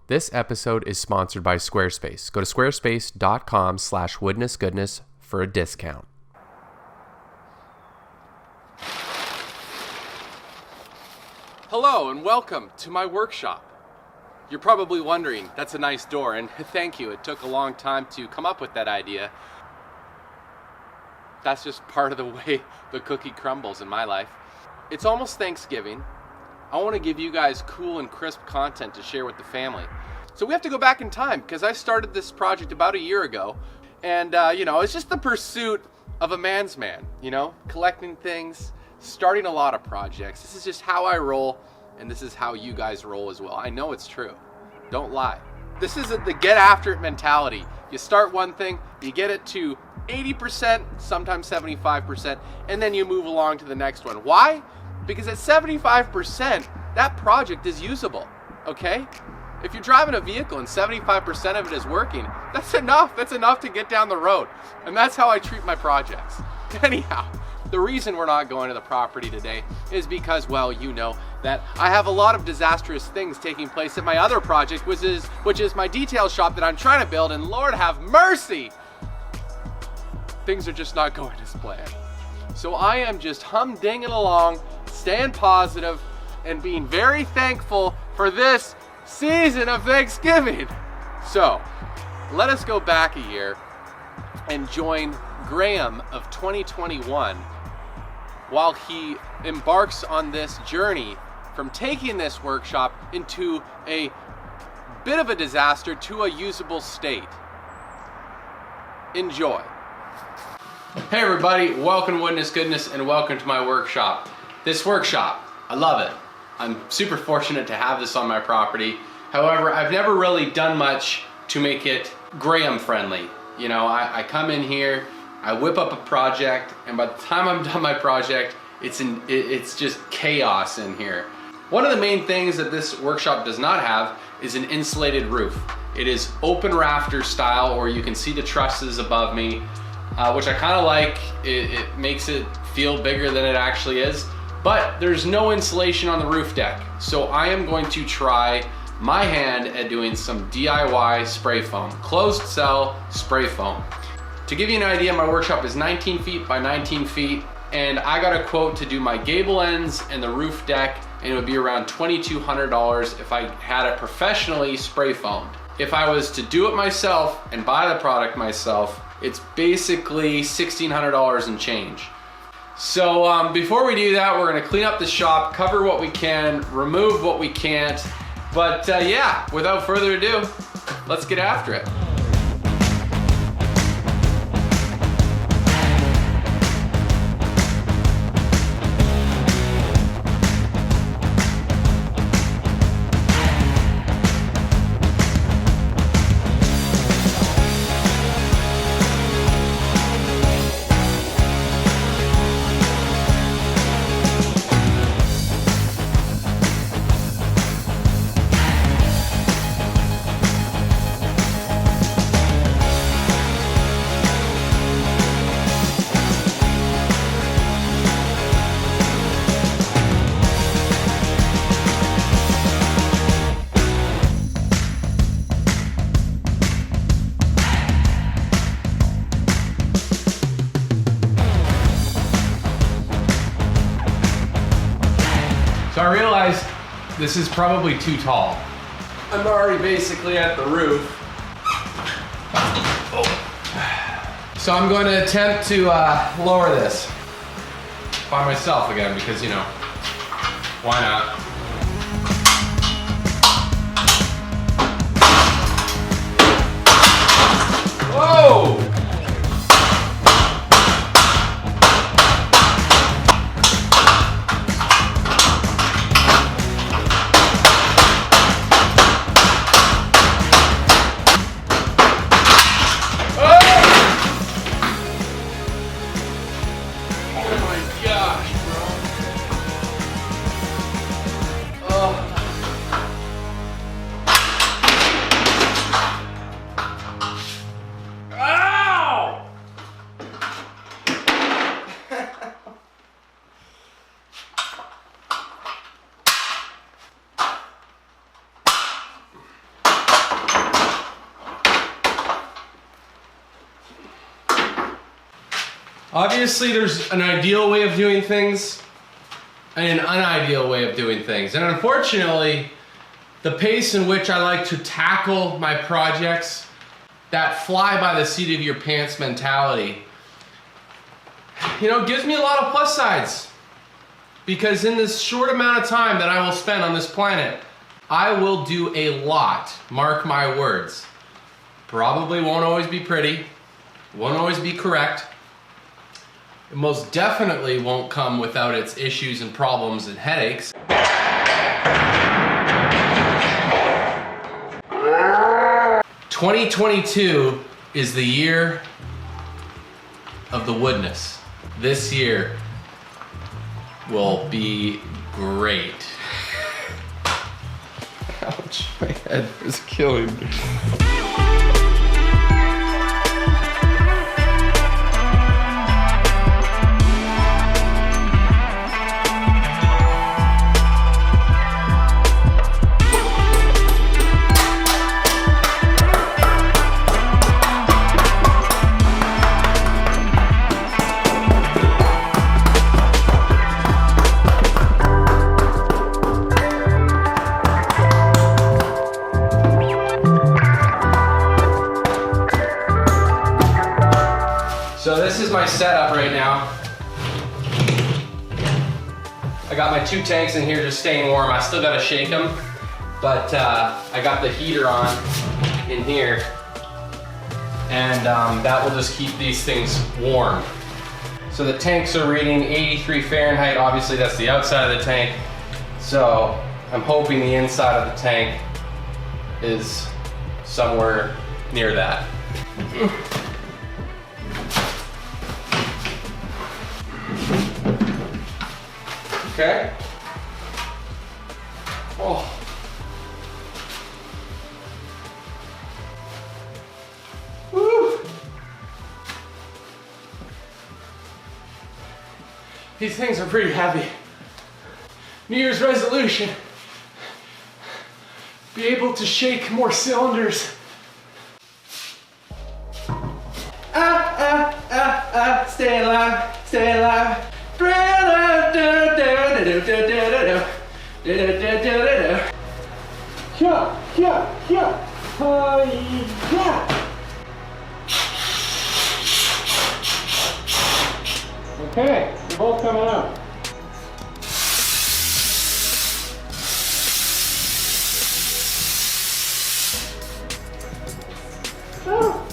This episode is sponsored by Squarespace. Go to squarespace.com/woodnessgoodness for a discount. Hello and welcome to my workshop. You're probably wondering, that's a nice door, and thank you. It took a long time to come up with that idea. That's just part of the way the cookie crumbles in my life. It's almost Thanksgiving. I want to give you guys cool and crisp content to share with the family. So we have to go back in time because I started this project about a year ago. And, it's just the pursuit of a man's man, collecting things, starting a lot of projects. This is just how I roll, and this is how you guys roll as well. I know it's true. Don't lie. This is the get after it mentality. You start one thing, you get it to 80%, sometimes 75%, and then you move along to the next one. Why? Because at 75%, that project is usable, okay? If you're driving a vehicle and 75% of it is working, that's enough. That's enough to get down the road. And that's how I treat my projects. Anyhow, the reason we're not going to the property today is because, well, you know that I have a lot of disastrous things taking place at my other project, which is my detail shop that I'm trying to build, and Lord have mercy, things are just not going as planned. So I am just humdinging along, staying positive, and being very thankful for this season of Thanksgiving. So let us go back a year and join Graham of 2021 while he embarks on this journey from taking this workshop into a bit of a disaster to a usable state. Enjoy. Hey everybody, welcome to Woodness Goodness and welcome to my workshop. This workshop, I love it. I'm super fortunate to have this on my property. However, I've never really done much to make it Graham friendly. I come in here, I whip up a project, and by the time I'm done my project, it's just chaos in here. One of the main things that this workshop does not have is an insulated roof. It is open rafter style, or you can see the trusses above me, which I kind of like. It makes it feel bigger than it actually is, but there's no insulation on the roof deck. So I am going to try my hand at doing some DIY spray foam, closed cell spray foam. To give you an idea, my workshop is 19 feet by 19 feet, and I got a quote to do my gable ends and the roof deck, and it would be around $2,200 if I had it professionally spray foamed. If I was to do it myself and buy the product myself, it's basically $1,600 and change. So before we do that, we're gonna clean up the shop, cover what we can, remove what we can't. But yeah, without further ado, let's get after it. So I realized this is probably too tall. I'm already basically at the roof. Oh. So I'm going to attempt to lower this by myself again because, why not? Whoa! Obviously, there's an ideal way of doing things and an unideal way of doing things. And unfortunately, the pace in which I like to tackle my projects, that fly by the seat of your pants mentality, gives me a lot of plus sides. Because in this short amount of time that I will spend on this planet, I will do a lot, mark my words. Probably won't always be pretty, won't always be correct. It most definitely won't come without its issues and problems and headaches. "2022 is the year of the Woodness. This year will be great." Ouch, my head is killing me. So this is my setup right now. I got my 2 tanks in here just staying warm. I still gotta shake them, but I got the heater on in here, and that will just keep these things warm. So the tanks are reading 83 Fahrenheit. Obviously that's the outside of the tank. So I'm hoping the inside of the tank is somewhere near that. Okay. Oh. Woo. These things are pretty heavy. New Year's resolution. Be able to shake more cylinders. Stay alive, stay alive. Okay, they're both coming out. Oh.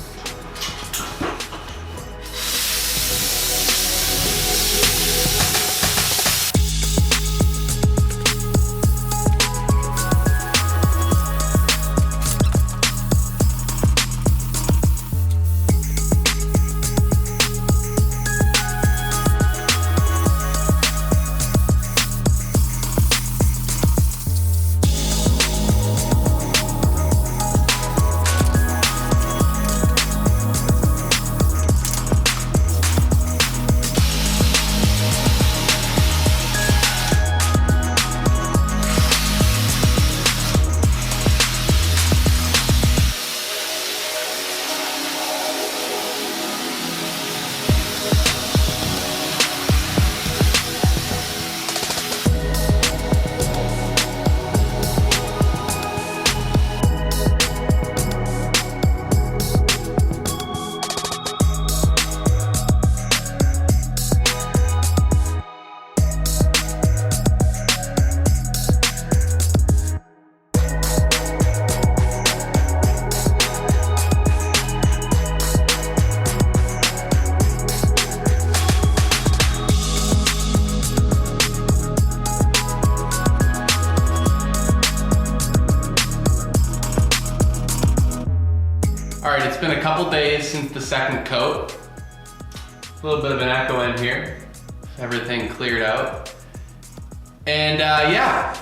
All right, it's been a couple days since the second coat. A little bit of an echo in here. Everything cleared out. And yeah,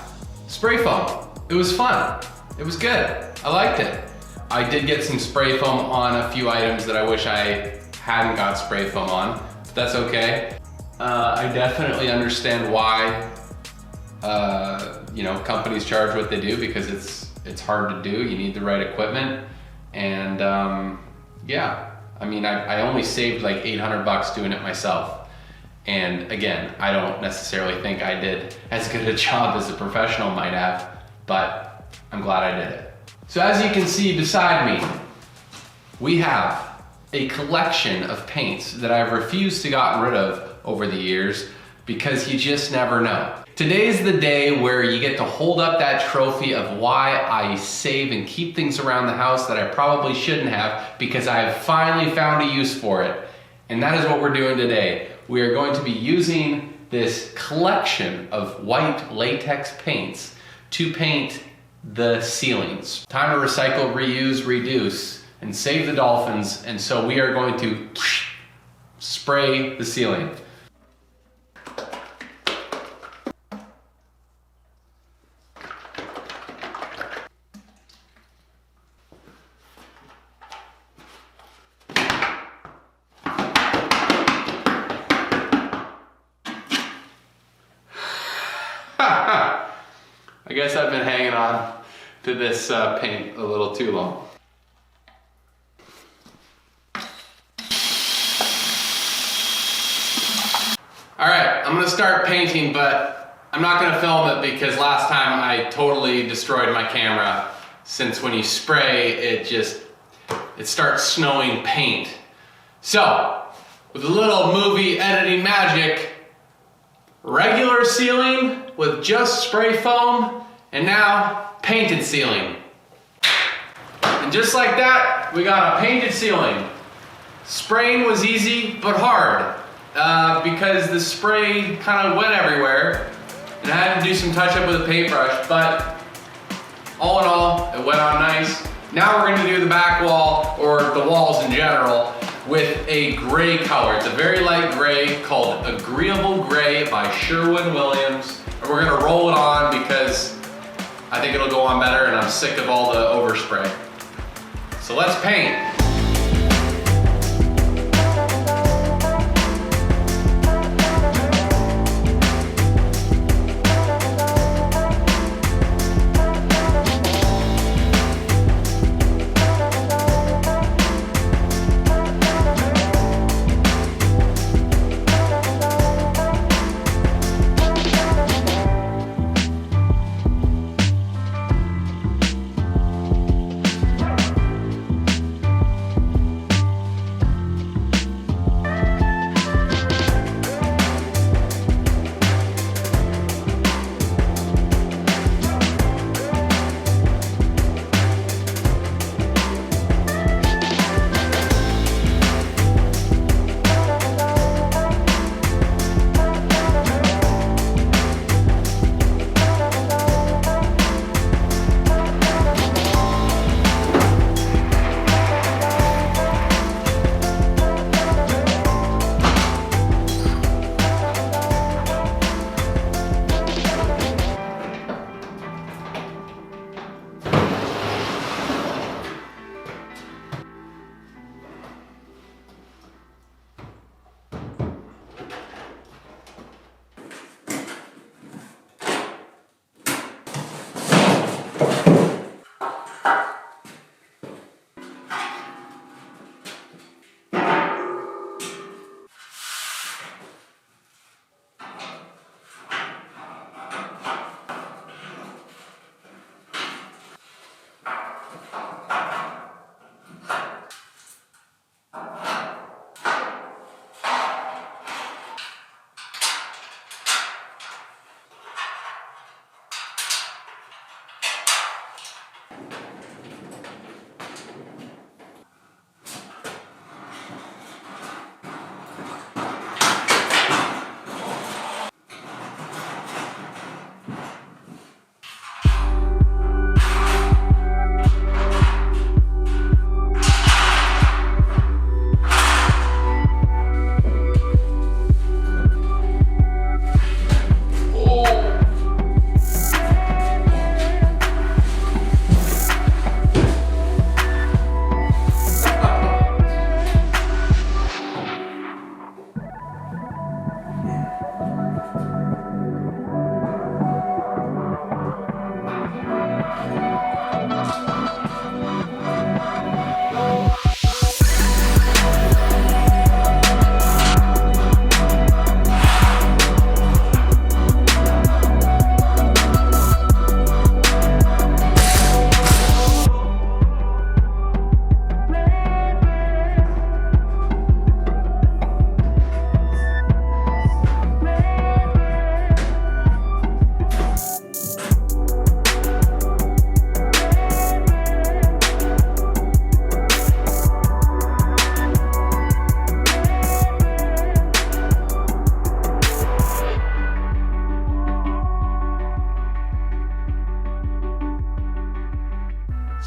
spray foam. It was fun. It was good. I liked it. I did get some spray foam on a few items that I wish I hadn't got spray foam on, but that's okay. I definitely understand why companies charge what they do, because it's hard to do. You need the right equipment, and yeah, I mean, I only saved like 800 bucks doing it myself. And again, I don't necessarily think I did as good a job as a professional might have, but I'm glad I did it. So as you can see beside me, we have a collection of paints that I've refused to get rid of over the years because you just never know. Today's the day where you get to hold up that trophy of why I save and keep things around the house that I probably shouldn't have, because I have finally found a use for it. And that is what we're doing today. We are going to be using this collection of white latex paints to paint the ceilings. Time to recycle, reuse, reduce, and save the dolphins. And so we are going to spray the ceiling. I guess I've been hanging on to this paint a little too long. Alright, I'm gonna start painting, but I'm not gonna film it because last time I totally destroyed my camera, since when you spray, it starts snowing paint. So, with a little movie editing magic, regular ceiling with just spray foam, and now painted ceiling. And just like that, we got a painted ceiling. Spraying was easy, but hard, because the spray kind of went everywhere, and I had to do some touch up with a paintbrush, but all in all, it went on nice. Now we're gonna do the back wall, or the walls in general, with a gray color. It's a very light gray called Agreeable Gray by Sherwin-Williams. And we're gonna roll it on because I think it'll go on better and I'm sick of all the overspray. So let's paint.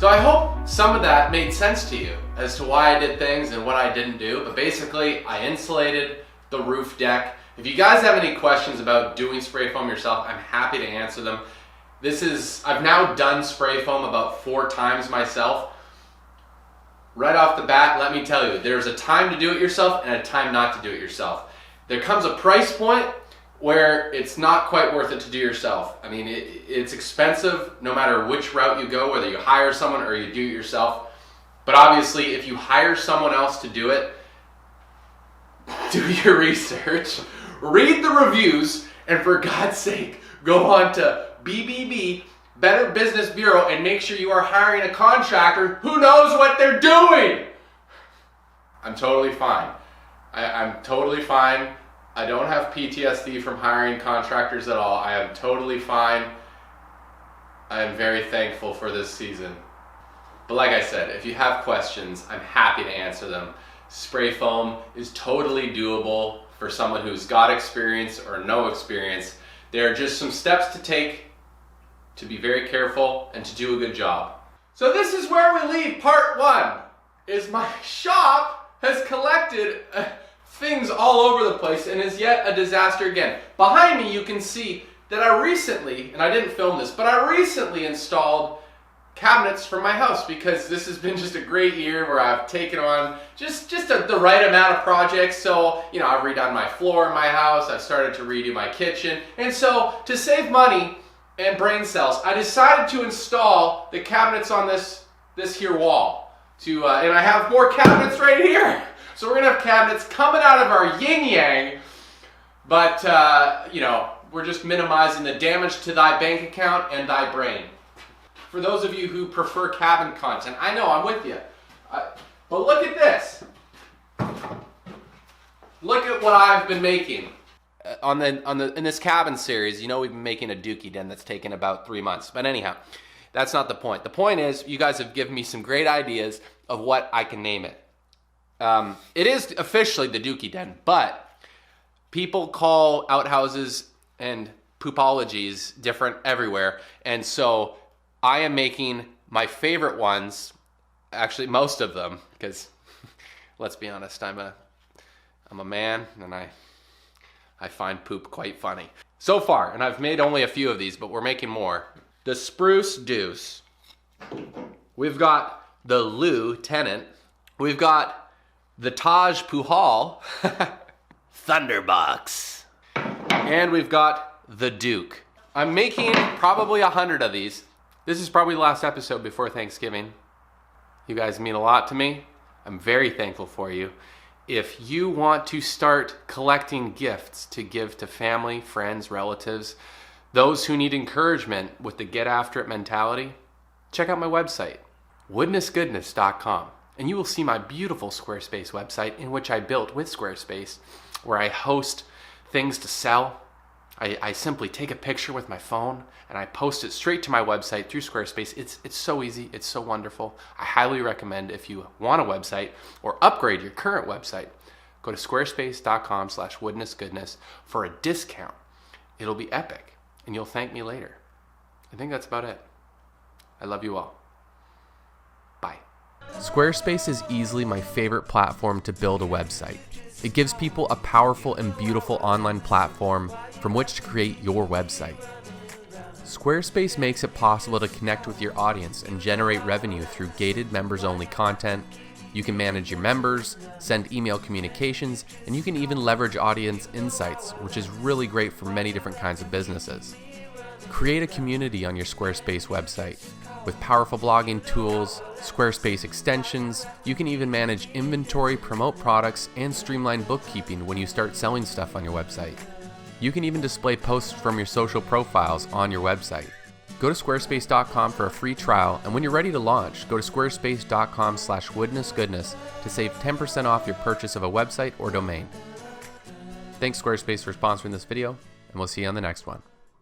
So I hope some of that made sense to you as to why I did things and what I didn't do. But basically, I insulated the roof deck. If you guys have any questions about doing spray foam yourself, I'm happy to answer them. I've now done spray foam about 4 times myself. Right off the bat, let me tell you, there's a time to do it yourself and a time not to do it yourself. There comes a price point where it's not quite worth it to do yourself. I mean, it's expensive no matter which route you go, whether you hire someone or you do it yourself. But obviously, if you hire someone else to do it, do your research, read the reviews, and for God's sake, go on to BBB, Better Business Bureau, and make sure you are hiring a contractor who knows what they're doing. I'm totally fine. I'm totally fine. I don't have PTSD from hiring contractors at all. I am totally fine. I am very thankful for this season. But like I said, if you have questions, I'm happy to answer them. Spray foam is totally doable for someone who's got experience or no experience. There are just some steps to take to be very careful and to do a good job. So this is where we leave part 1, is my shop has collected things all over the place and is yet a disaster again. Behind me you can see that I recently, and I didn't film this, but I recently installed cabinets for my house because this has been just a great year where I've taken on just the right amount of projects. So, you know, I've redone my floor in my house, I've started to redo my kitchen, and so to save money and brain cells, I decided to install the cabinets on this here wall. And I have more cabinets right here. So we're gonna have cabinets coming out of our yin-yang, but you know, we're just minimizing the damage to thy bank account and thy brain. For those of you who prefer cabin content, I know, I'm with you. But look at this. Look at what I've been making. In this cabin series, you know we've been making a dookie den that's taken about 3 months. But anyhow, that's not the point. The point is, you guys have given me some great ideas of what I can name it. It is officially the dookie den, but people call outhouses and poopologies different everywhere. And so I am making my favorite ones, actually most of them, because let's be honest, I'm a man and I find poop quite funny. So far, and I've made only a few of these, but we're making more. The Spruce Deuce. We've got the Lieutenant. We've got the Taj Puhal. Thunderbox. And we've got the Duke. I'm making probably 100 of these. This is probably the last episode before Thanksgiving. You guys mean a lot to me. I'm very thankful for you. If you want to start collecting gifts to give to family, friends, relatives, those who need encouragement with the get after it mentality, check out my website, woodnessgoodness.com, and you will see my beautiful Squarespace website in which I built with Squarespace, where I host things to sell. I simply take a picture with my phone and I post it straight to my website through Squarespace. It's so easy. It's so wonderful. I highly recommend, if you want a website or upgrade your current website, go to squarespace.com/woodnessgoodness for a discount. It'll be epic and you'll thank me later. I think that's about it. I love you all. Bye. Squarespace is easily my favorite platform to build a website. It gives people a powerful and beautiful online platform from which to create your website. Squarespace makes it possible to connect with your audience and generate revenue through gated members-only content. You can manage your members, send email communications, and you can even leverage audience insights, which is really great for many different kinds of businesses. Create a community on your Squarespace website. With powerful blogging tools, Squarespace extensions, you can even manage inventory, promote products, and streamline bookkeeping when you start selling stuff on your website. You can even display posts from your social profiles on your website. Go to squarespace.com for a free trial, and when you're ready to launch, go to squarespace.com/woodnessgoodness to save 10% off your purchase of a website or domain. Thanks Squarespace for sponsoring this video, and we'll see you on the next one.